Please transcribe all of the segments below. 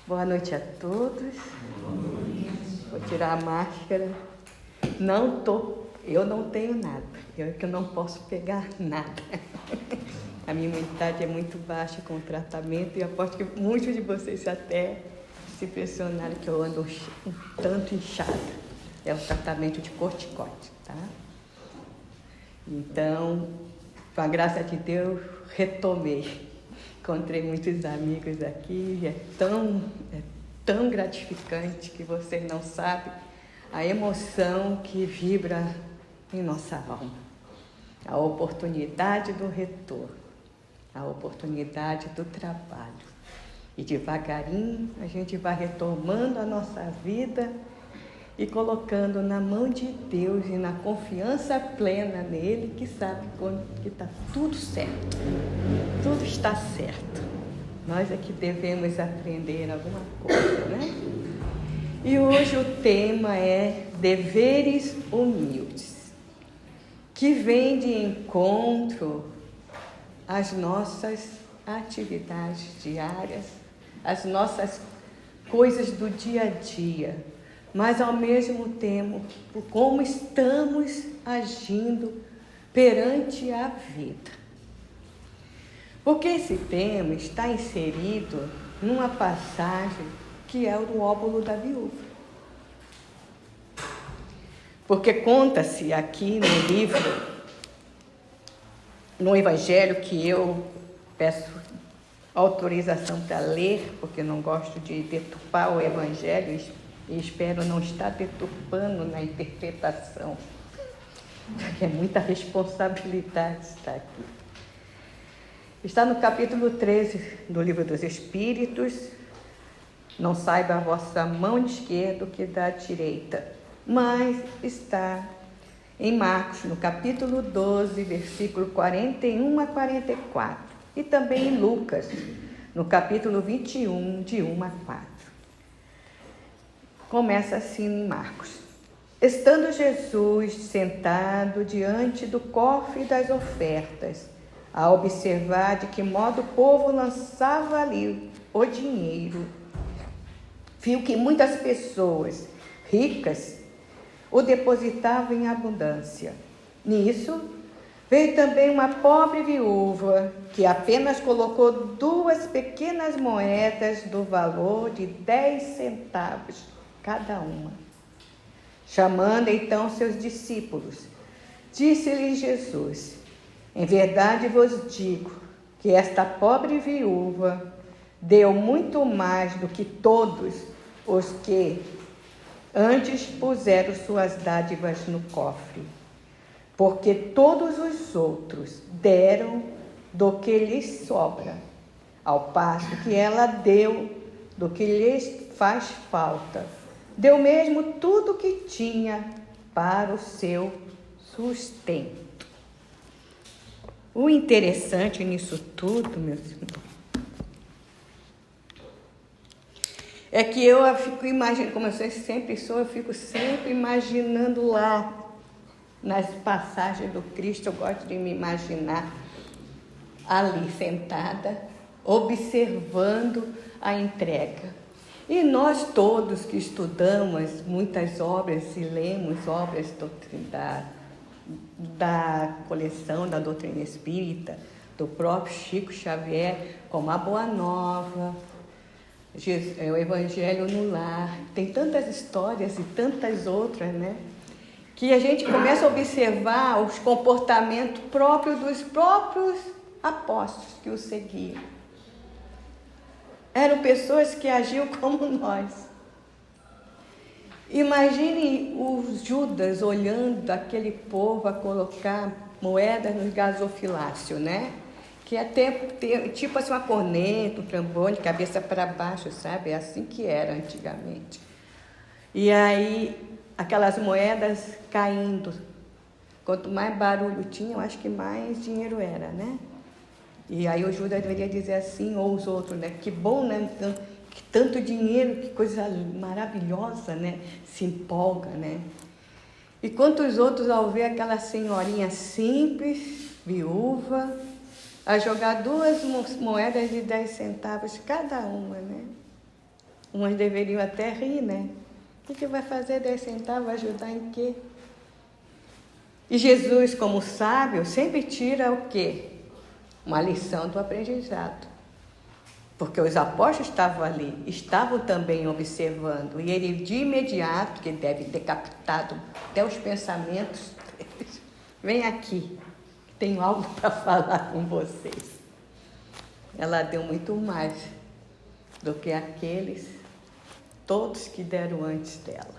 Boa noite a todos. Vou tirar a máscara. Eu não tenho nada. Eu que não posso pegar nada. A minha imunidade é muito baixa com o tratamento e aposto que muitos de vocês até se impressionaram que eu ando um tanto inchada. É o tratamento de corticoide, tá? Então, com a graça de Deus, retomei. Encontrei muitos amigos aqui e é tão gratificante que vocês não sabem a emoção que vibra em nossa alma. A oportunidade do retorno, a oportunidade do trabalho. E devagarinho a gente vai retomando a nossa vida e colocando na mão de Deus e na confiança plena nele, que sabe que está tudo certo. Tudo está certo. Nós é que devemos aprender alguma coisa, né? E hoje o tema é deveres humildes, que vem de encontro às nossas atividades diárias, às nossas coisas do dia a dia, mas ao mesmo tempo, como estamos agindo perante a vida. Porque esse tema está inserido numa passagem que é o do óbolo da viúva. Porque conta-se aqui no livro, no Evangelho, que eu peço autorização para ler, porque não gosto de deturpar o Evangelho e espero não estar deturpando na interpretação, porque é muita responsabilidade estar aqui. Está no capítulo 13 do Livro dos Espíritos. Não saiba a vossa mão esquerda o que dá à direita, mas está em Marcos, no capítulo 12, versículo 41 a 44, e também em Lucas, no capítulo 21, de 1 a 4. Começa assim em Marcos. Estando Jesus sentado diante do cofre das ofertas, a observar de que modo o povo lançava ali o dinheiro, viu que muitas pessoas ricas o depositavam em abundância. Nisso, veio também uma pobre viúva que apenas colocou 2 pequenas moedas do valor de 10 centavos cada uma. Chamando então seus discípulos, disse-lhes Jesus: em verdade vos digo que esta pobre viúva deu muito mais do que todos os que antes puseram suas dádivas no cofre, porque todos os outros deram do que lhes sobra, ao passo que ela deu do que lhes faz falta, deu mesmo tudo o que tinha para o seu sustento. O interessante nisso tudo, meus irmãos, é que eu fico imaginando, como eu sempre sou, eu fico sempre imaginando lá, nas passagens do Cristo, eu gosto de me imaginar ali sentada, observando a entrega. E nós todos que estudamos muitas obras e lemos obras da coleção da doutrina espírita, do próprio Chico Xavier, como a Boa Nova, o Evangelho no Lar, tem tantas histórias e tantas outras, né? Que a gente começa a observar os comportamentos próprios dos próprios apóstolos que o seguiam. Eram pessoas que agiam como nós. Imagine o Judas olhando aquele povo a colocar moedas no gasofilácio, né? Que até tipo assim uma corneta, um trombone, cabeça para baixo, sabe? É assim que era antigamente. E aí, aquelas moedas caindo. Quanto mais barulho tinha, eu acho que mais dinheiro era, né? E aí o Judas deveria dizer assim, ou os outros, né? Que bom, né? Que tanto dinheiro, que coisa maravilhosa, né? Se empolga, né? E quantos outros, ao ver aquela senhorinha simples, viúva, a jogar 2 moedas de 10 centavos cada uma, né? Umas deveriam até rir, né? O que vai fazer 10 centavos? Vai ajudar em quê? E Jesus, como sábio, sempre tira o quê? Uma lição do aprendizado. Porque os apóstolos estavam ali, estavam também observando. E ele, de imediato, que deve ter captado até os pensamentos deles, vem aqui, tenho algo para falar com vocês. Ela deu muito mais do que aqueles, todos que deram antes dela.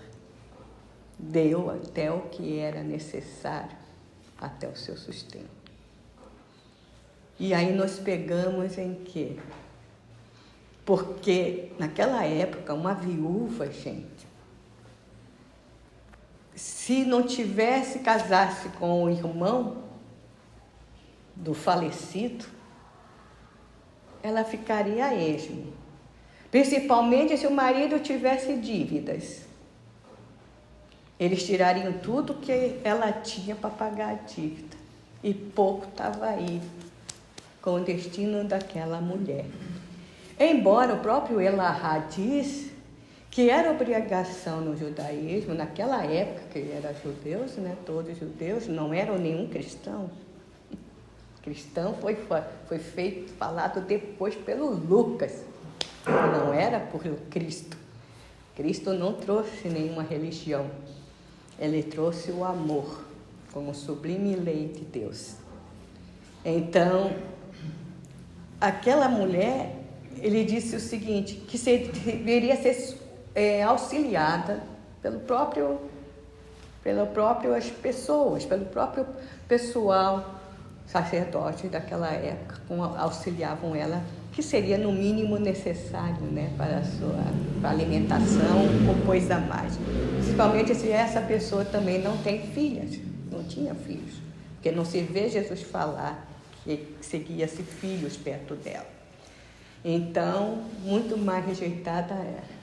Deu até o que era necessário, até o seu sustento. E aí nós pegamos em quê? Porque naquela época, uma viúva, gente, se não casasse com o irmão do falecido, ela ficaria esmo. Principalmente se o marido tivesse dívidas. Eles tirariam tudo que ela tinha para pagar a dívida. E pouco estava aí com o destino daquela mulher. Embora o próprio Elahá diz que era obrigação no judaísmo, naquela época que eram judeus, né, todos judeus, não eram nenhum cristão. Cristão foi falado depois pelo Lucas, não era por Cristo. Cristo não trouxe nenhuma religião, ele trouxe o amor como sublime lei de Deus. Então, aquela mulher, ele disse o seguinte, que deveria ser auxiliada pelas próprias pessoas, pelo próprio pessoal, sacerdotes daquela época, auxiliavam ela, que seria no mínimo necessário, né, para a sua alimentação ou coisa a mais. Principalmente se essa pessoa também não tem filhas, não tinha filhos, porque não se vê Jesus falar que seguia-se filhos perto dela. Então, muito mais rejeitada era.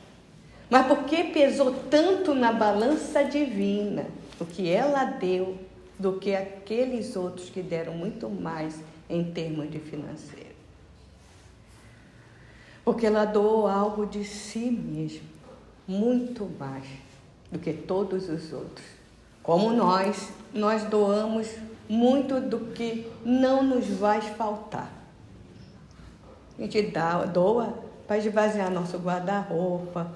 Mas por que pesou tanto na balança divina o que ela deu do que aqueles outros que deram muito mais em termos de financeiro? Porque ela doou algo de si mesma, muito mais do que todos os outros. Como nós doamos muito do que não nos vai faltar. A gente doa para esvaziar nosso guarda-roupa,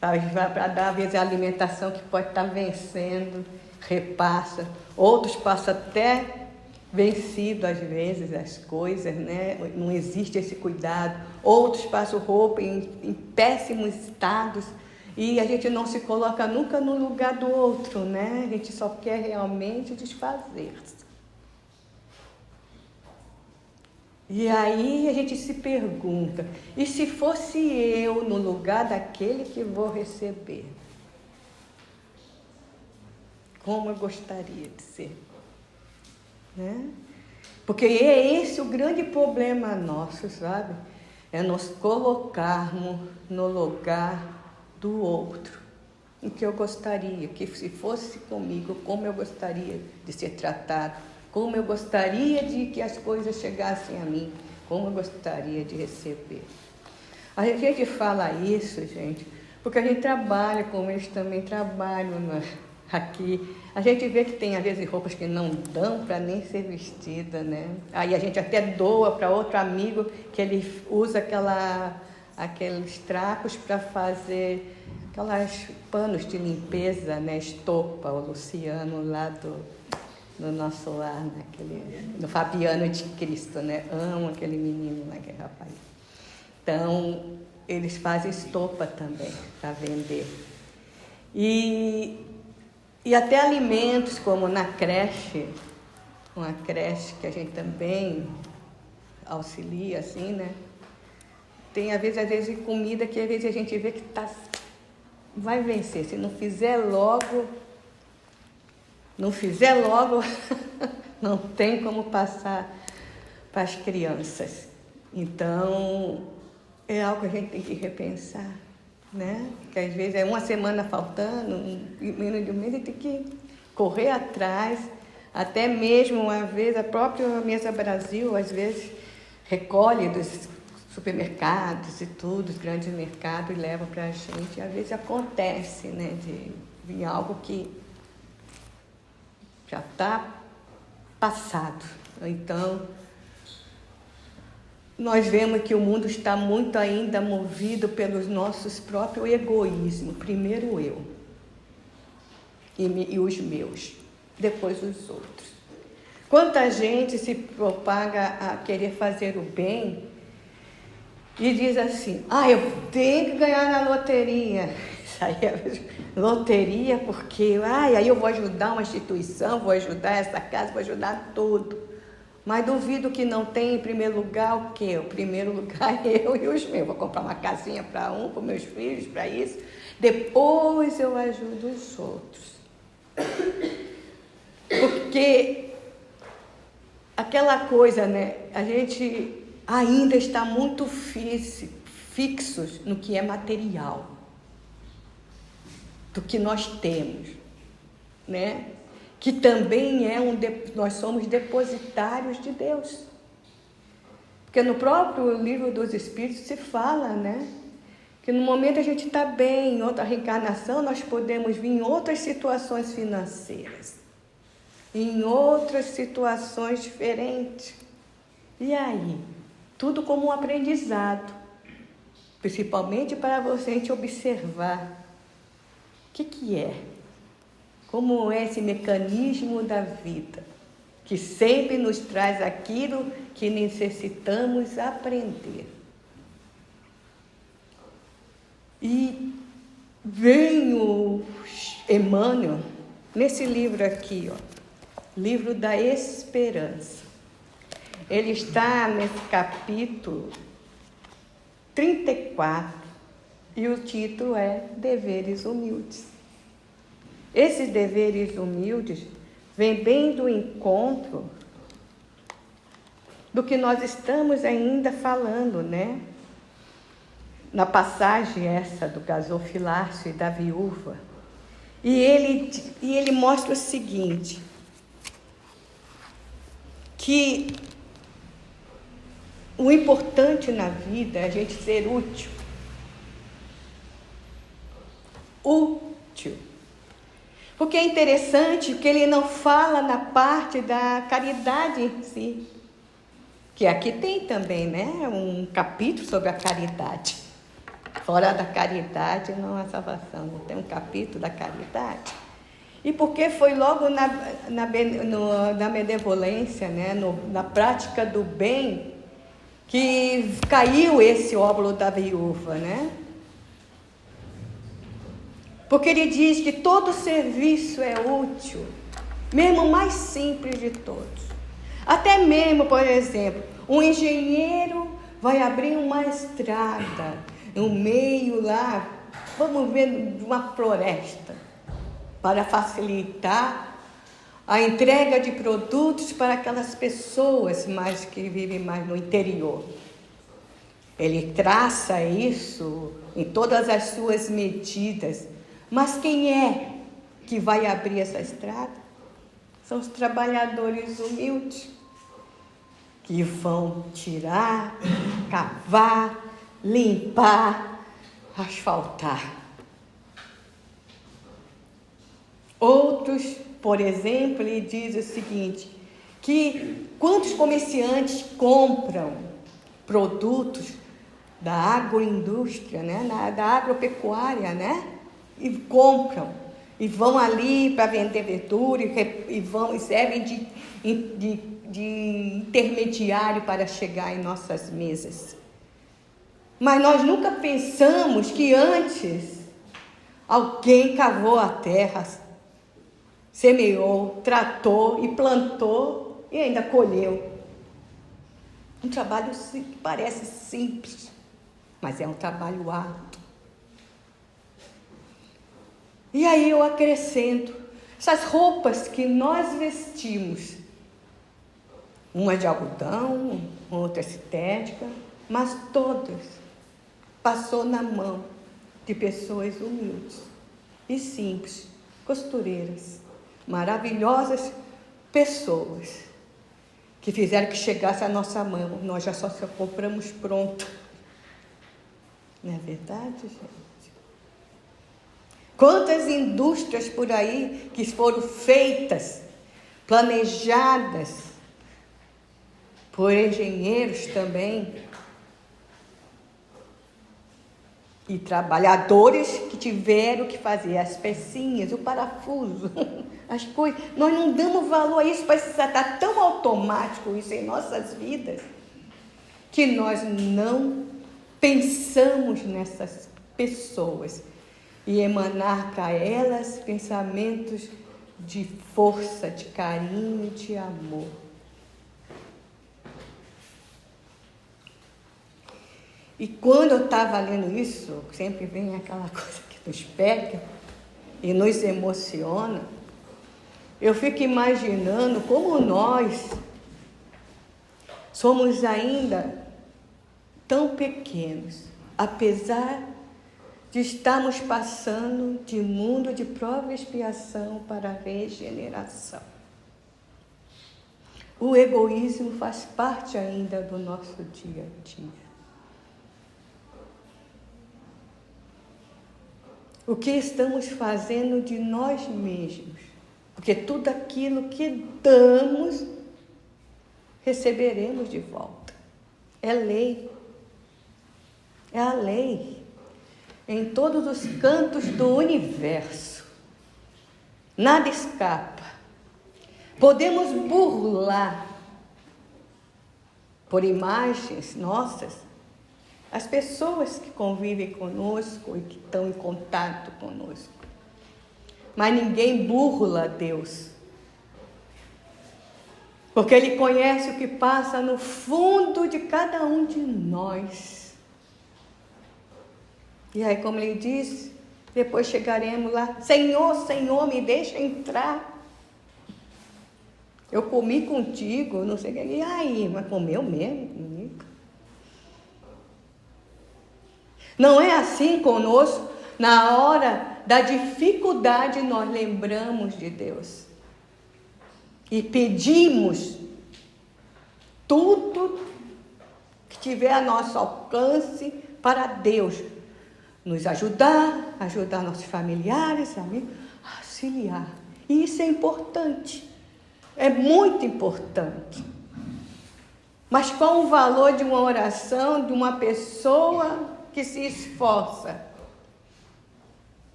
para dar, às vezes, a alimentação que pode estar vencendo, repassa. Outros passam até vencido, às vezes, as coisas, né? Não existe esse cuidado. Outros passam roupa em péssimos estados e a gente não se coloca nunca no lugar do outro, né? A gente só quer realmente desfazer-se. E aí a gente se pergunta, e se fosse eu no lugar daquele que vou receber? Como eu gostaria de ser? Né? Porque é esse o grande problema nosso, sabe? É nos colocarmos no lugar do outro. O que eu gostaria, que se fosse comigo, como eu gostaria de ser tratado, como eu gostaria de que as coisas chegassem a mim, como eu gostaria de receber. A gente fala isso, gente, porque a gente trabalha, como eles também trabalham aqui. A gente vê que tem, às vezes, roupas que não dão para nem ser vestida, né? Aí a gente até doa para outro amigo que ele usa aqueles trapos para fazer aquelas panos de limpeza, né? Estopa, o Luciano lá no nosso lar, no Fabiano de Cristo, né? Amo aquele menino lá, aquele rapaz. Então, eles fazem estopa também para vender. E até alimentos, como na creche, uma creche que a gente também auxilia, assim, né? Tem, às vezes, comida que às vezes a gente vê que vai vencer. Se não fizer logo, não tem como passar para as crianças. Então, é algo que a gente tem que repensar, né? Que às vezes é uma semana faltando, menos de um mês, a gente tem que correr atrás, até mesmo, uma vez, a própria Mesa Brasil, às vezes, recolhe dos supermercados e tudo, os grandes mercados levam para a gente. E às vezes acontece, né, de vir algo que já está passado. Então, nós vemos que o mundo está muito ainda movido pelos nossos próprios egoísmos. Primeiro eu, e os meus, depois os outros. Quanta gente se propaga a querer fazer o bem e diz assim, eu tenho que ganhar na loteria. Isso aí é loteria porque, aí eu vou ajudar uma instituição, vou ajudar essa casa, vou ajudar tudo. Mas duvido que não tenha em primeiro lugar o quê? O primeiro lugar é eu e os meus. Vou comprar uma casinha para para meus filhos, para isso. Depois eu ajudo os outros. Porque aquela coisa, né? A gente ainda está muito fixos no que é material, do que nós temos, né? Que também nós somos depositários de Deus. Porque no próprio livro dos Espíritos se fala, né? Que no momento a gente está bem, em outra reencarnação, nós podemos vir em outras situações financeiras, em outras situações diferentes. E aí? Tudo como um aprendizado, principalmente para você a gente observar o que é. Como é esse mecanismo da vida, que sempre nos traz aquilo que necessitamos aprender. E vem o Emmanuel, nesse livro aqui, Livro da Esperança. Ele está nesse capítulo 34, e o título é Deveres Humildes. Esses deveres humildes vêm bem do encontro do que nós estamos ainda falando, né? Na passagem essa do gasofilácio e da viúva. E ele mostra o seguinte, que o importante na vida é a gente ser útil. Útil. Porque é interessante que ele não fala na parte da caridade em si. Que aqui tem também, né, um capítulo sobre a caridade. Fora da caridade não há salvação. Não tem um capítulo da caridade. E porque foi logo na benevolência, né, na prática do bem, que caiu esse óbolo da viúva, né? Porque ele diz que todo serviço é útil, mesmo o mais simples de todos. Até mesmo, por exemplo, um engenheiro vai abrir uma estrada no meio lá, vamos ver, de uma floresta, para facilitar a entrega de produtos para aquelas pessoas que vivem mais no interior. Ele traça isso em todas as suas medidas. Mas quem é que vai abrir essa estrada? São os trabalhadores humildes, que vão tirar, cavar, limpar, asfaltar. Outros, por exemplo, ele diz o seguinte, que quantos comerciantes compram produtos da agroindústria, né, da agropecuária, né? E compram, e vão ali para vender verdura, e servem de intermediário para chegar em nossas mesas. Mas nós nunca pensamos que antes alguém cavou a terra, semeou, tratou e plantou e ainda colheu. Um trabalho que parece simples, mas é um trabalho árduo. E aí eu acrescento, essas roupas que nós vestimos, uma de algodão, outra sintética, mas todas passou na mão de pessoas humildes e simples, costureiras, maravilhosas pessoas, que fizeram que chegasse à nossa mão. Nós já só compramos pronto. Não é verdade, gente? Quantas indústrias por aí que foram feitas, planejadas por engenheiros também, e trabalhadores que tiveram que fazer as pecinhas, o parafuso, as coisas. Nós não damos valor a isso, parece que está tão automático isso em nossas vidas, que nós não pensamos nessas pessoas e emanar para elas pensamentos de força, de carinho, de amor. E quando eu estava lendo isso, sempre vem aquela coisa que nos pega e nos emociona. Eu fico imaginando como nós somos ainda tão pequenos, apesar de estarmos passando de mundo de prova e expiação para a regeneração. O egoísmo faz parte ainda do nosso dia a dia. O que estamos fazendo de nós mesmos? Porque tudo aquilo que damos, receberemos de volta. É lei. É a lei. Em todos os cantos do universo. Nada escapa. Podemos burlar por imagens nossas as pessoas que convivem conosco e que estão em contato conosco. Mas ninguém burla Deus. Porque Ele conhece o que passa no fundo de cada um de nós. E aí, como Ele diz, depois chegaremos lá, Senhor, Senhor, me deixa entrar. Eu comi contigo, não sei o que. E aí, mas comeu mesmo comigo? Não é assim conosco? Na hora da dificuldade, nós lembramos de Deus. E pedimos tudo que tiver a nosso alcance para Deus nos ajudar, ajudar nossos familiares, amigos, auxiliar. E isso é importante. É muito importante. Mas qual o valor de uma oração de uma pessoa que se esforça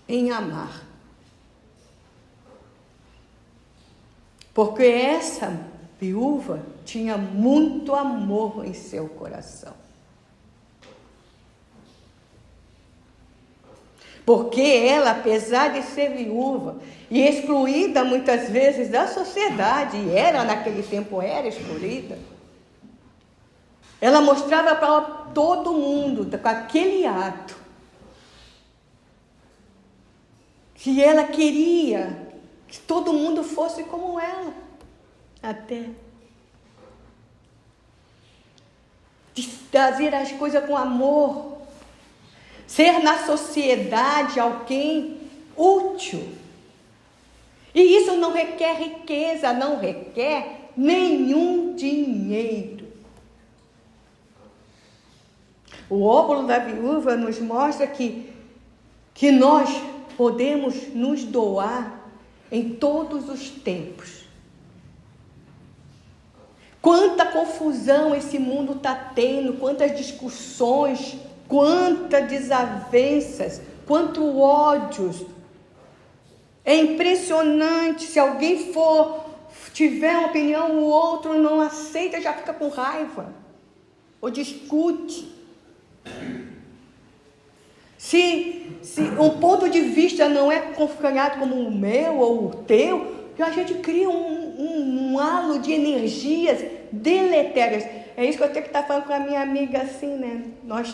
em amar? Porque essa viúva tinha muito amor em seu coração. Porque ela, apesar de ser viúva e excluída muitas vezes da sociedade, e era naquele tempo, era excluída, ela mostrava para todo mundo, com aquele ato, que ela queria que todo mundo fosse como ela, até de fazer as coisas com amor, ser na sociedade alguém útil. E isso não requer riqueza, não requer nenhum dinheiro. O óbolo da viúva nos mostra que nós podemos nos doar em todos os tempos. Quanta confusão esse mundo está tendo, quantas discussões, quantas desavenças, quanto ódios. É impressionante. Se alguém tiver uma opinião, o outro não aceita, já fica com raiva ou discute. Se um ponto de vista não é configurado como o meu ou o teu, a gente cria um halo de energias deletérias. É isso que eu tenho que estar falando com a minha amiga assim, né? Nós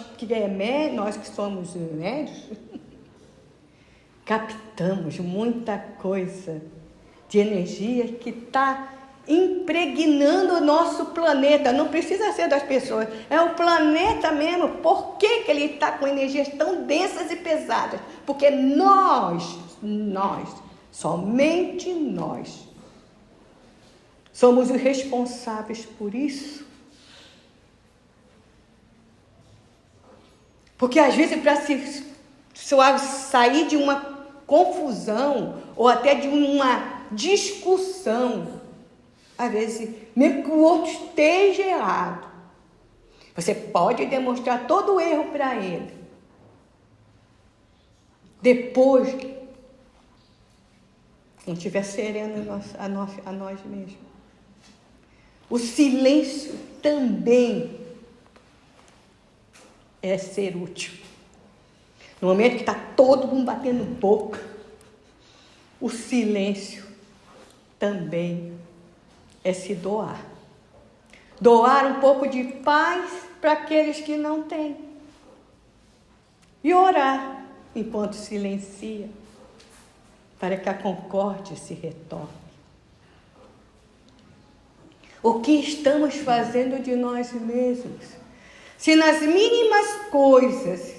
que somos médios, captamos muita coisa de energia que está impregnando o nosso planeta. Não precisa ser das pessoas, é o planeta mesmo. Por que ele está com energias tão densas e pesadas? Porque nós, somente nós, somos os responsáveis por isso. Porque às vezes para sair de uma confusão ou até de uma discussão, às vezes, mesmo que o outro esteja errado, você pode demonstrar todo o erro para ele. Depois, não estiver sereno a nós mesmos. O silêncio também é ser útil. No momento que está todo mundo batendo boca, o silêncio também é se doar. Doar um pouco de paz para aqueles que não têm. E orar enquanto silencia, para que a concórdia se retorne. O que estamos fazendo de nós mesmos? Se nas mínimas coisas,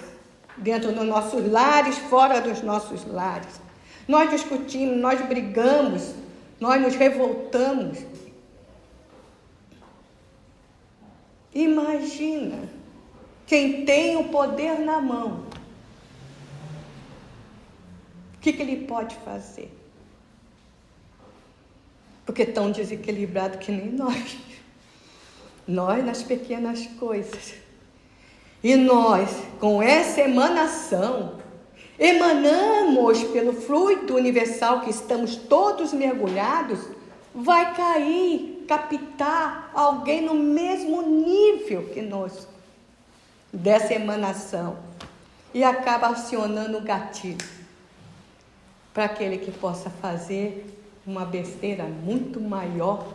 dentro dos nossos lares, fora dos nossos lares, nós discutimos, nós brigamos, nós nos revoltamos. Imagina quem tem o poder na mão. O que ele pode fazer? Porque tão desequilibrado que nem nós. Nós nas pequenas coisas. E nós, com essa emanação, emanamos pelo fluido universal que estamos todos mergulhados, vai cair, captar alguém no mesmo nível que nós, dessa emanação. E acaba acionando o gatilho para aquele que possa fazer uma besteira muito maior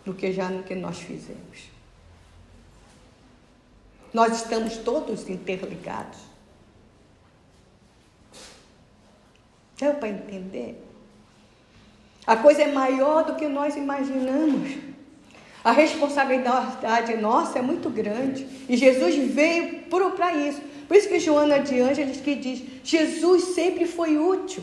do que já no que nós fizemos. Nós estamos todos interligados. Deu para entender? A coisa é maior do que nós imaginamos. A responsabilidade nossa é muito grande. E Jesus veio para isso. Por isso que Joana de Ângeles que diz, Jesus sempre foi útil.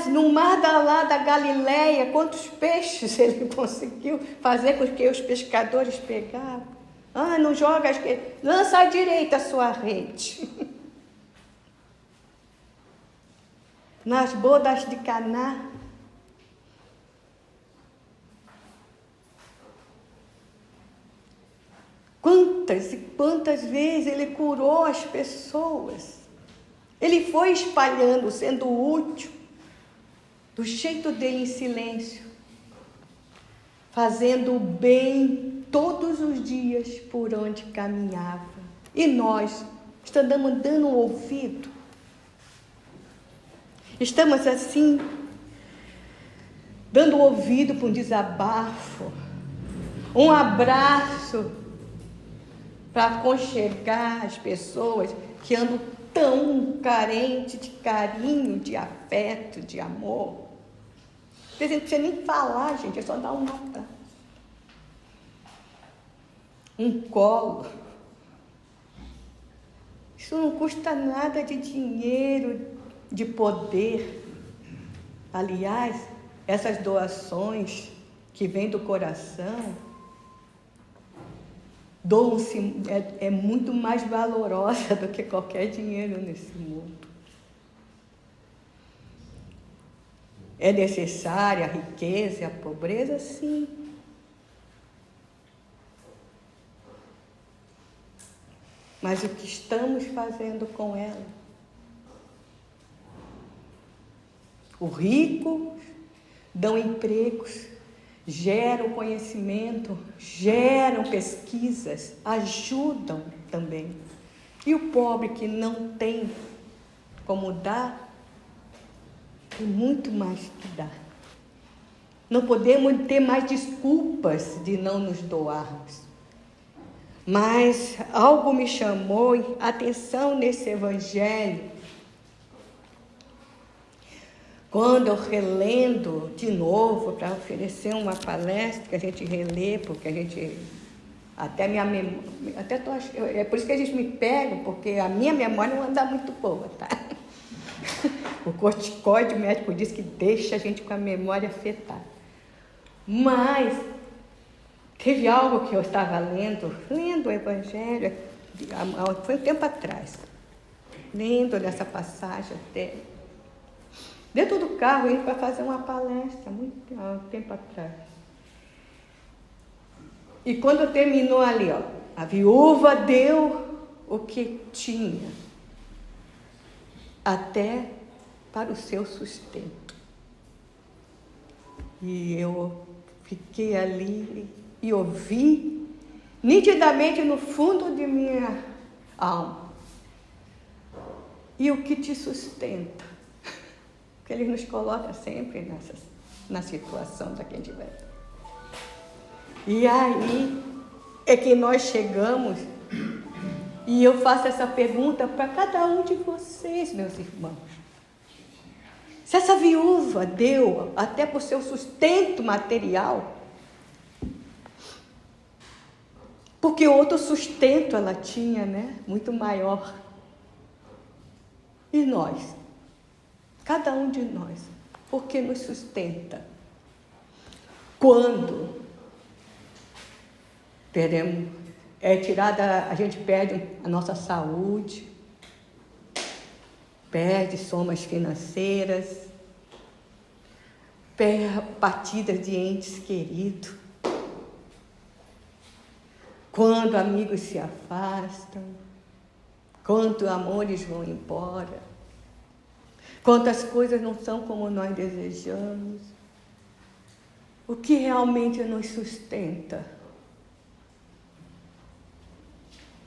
No mar da Galileia, quantos peixes ele conseguiu fazer com que os pescadores pegaram? Não joga, lança à direita a sua rede. Nas bodas de Caná, quantas e quantas vezes ele curou as pessoas. Ele foi espalhando, sendo útil, do jeito dele em silêncio, fazendo o bem todos os dias por onde caminhava. E nós estamos dando um ouvido. Estamos assim, dando ouvido para um desabafo, um abraço para aconchegar as pessoas que andam tão carentes de carinho, de afeto, de amor. Às vezes não precisa nem falar, gente, é só dar um abraço, um colo. Isso não custa nada de dinheiro, de poder. Aliás, essas doações que vêm do coração, doam-se, é muito mais valorosa do que qualquer dinheiro nesse mundo. É necessária a riqueza e a pobreza? Sim. Mas o que estamos fazendo com ela? Os ricos dão empregos, geram conhecimento, geram pesquisas, ajudam também. E o pobre que não tem como dar, tem muito mais que dar. Não podemos ter mais desculpas de não nos doarmos. Mas algo me chamou a atenção nesse evangelho. Quando eu relendo de novo para oferecer uma palestra, que a gente relê, porque a gente até minha memória, é por isso que a gente me pega, porque a minha memória não anda muito boa, tá? O corticóide, o médico diz que deixa a gente com a memória afetada. Mas Teve algo que eu estava lendo o Evangelho, foi um tempo atrás, lendo nessa passagem até, dentro do carro, indo para fazer uma palestra, muito tempo atrás. E quando terminou ali, a viúva deu o que tinha, até para o seu sustento. E eu fiquei ali e ouvi nitidamente no fundo de minha alma. E o que te sustenta? Porque ele nos coloca sempre na situação da que a gente vai. E aí é que nós chegamos, e eu faço essa pergunta para cada um de vocês, meus irmãos. Se essa viúva deu até para o seu sustento material, porque outro sustento ela tinha, né? Muito maior. E nós? Cada um de nós, por que nos sustenta? Quando teremos, a gente perde a nossa saúde, perde somas financeiras, perde partidas de entes queridos, quando amigos se afastam, quando amores vão embora, quantas coisas não são como nós desejamos. O que realmente nos sustenta?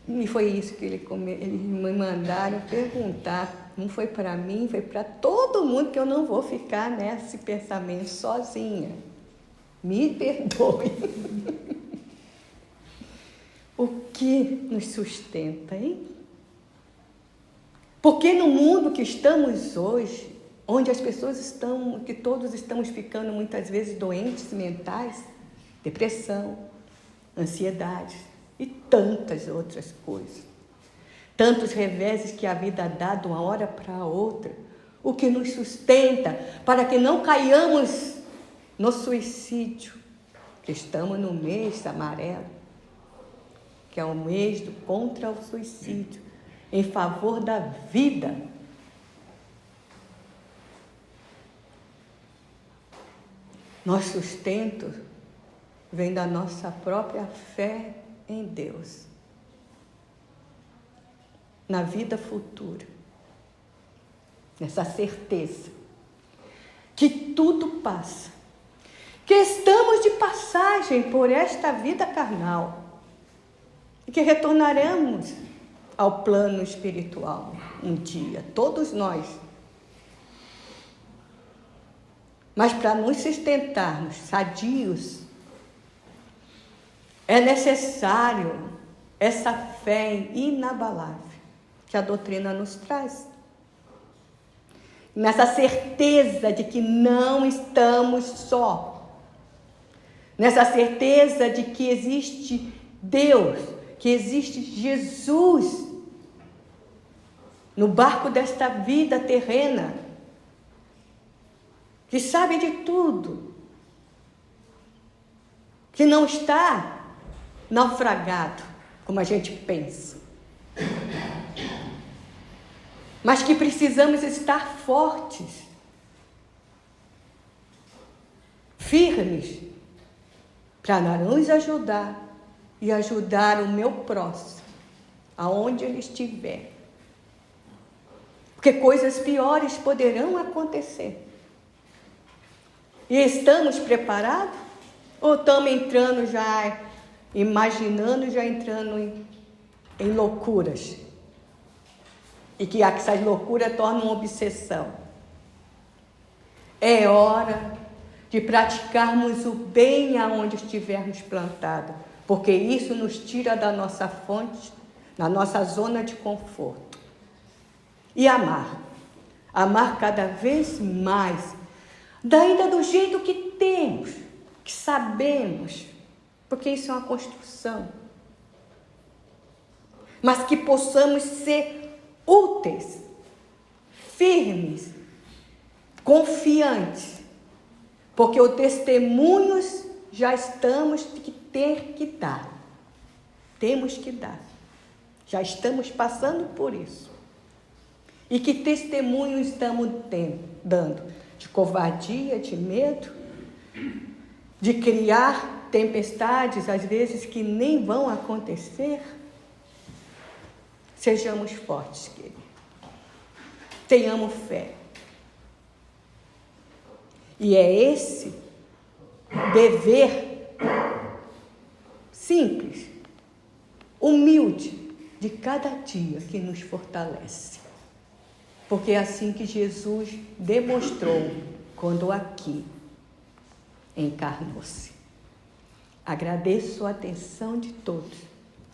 E foi isso que eles me mandaram perguntar. Não foi para mim, foi para todo mundo, que eu não vou ficar nesse pensamento sozinha. Me perdoe. O que nos sustenta, hein? Porque no mundo que estamos hoje, onde as pessoas estão, que todos estamos ficando muitas vezes doentes mentais, depressão, ansiedade e tantas outras coisas, tantos reveses que a vida dá de uma hora para a outra, o que nos sustenta para que não caiamos no suicídio, que estamos no mês amarelo, que é o mês contra o suicídio, em favor da vida. Nosso sustento vem da nossa própria fé em Deus, na vida futura, nessa certeza que tudo passa, que estamos de passagem por esta vida carnal e que retornaremos ao plano espiritual um dia, todos nós. Mas para nos sustentarmos sadios, é necessário essa fé inabalável que a doutrina nos traz. Nessa certeza de que não estamos só. Nessa certeza de que existe Deus, que existe Jesus no barco desta vida terrena, que sabe de tudo, que não está naufragado, como a gente pensa, mas que precisamos estar fortes, firmes, para nos ajudar e ajudar o meu próximo, aonde ele estiver. Porque coisas piores poderão acontecer. E estamos preparados? Ou estamos entrando já, imaginando, já entrando em loucuras? E que essas loucuras tornam uma obsessão. É hora de praticarmos o bem aonde estivermos plantados, porque isso nos tira da nossa fonte, da nossa zona de conforto. E amar cada vez mais, ainda do jeito que temos, que sabemos, porque isso é uma construção. Mas que possamos ser úteis, firmes, confiantes, porque os testemunhos já estamos que ter que dar. Temos que dar. Já estamos passando por isso. E que testemunho estamos dando? De covardia, de medo? De criar tempestades, às vezes, que nem vão acontecer? Sejamos fortes, queridos. Tenhamos fé. E é esse dever simples, humilde, de cada dia que nos fortalece. Porque é assim que Jesus demonstrou quando aqui encarnou-se. Agradeço a atenção de todos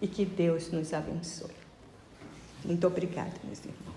e que Deus nos abençoe. Muito obrigada, meus irmãos.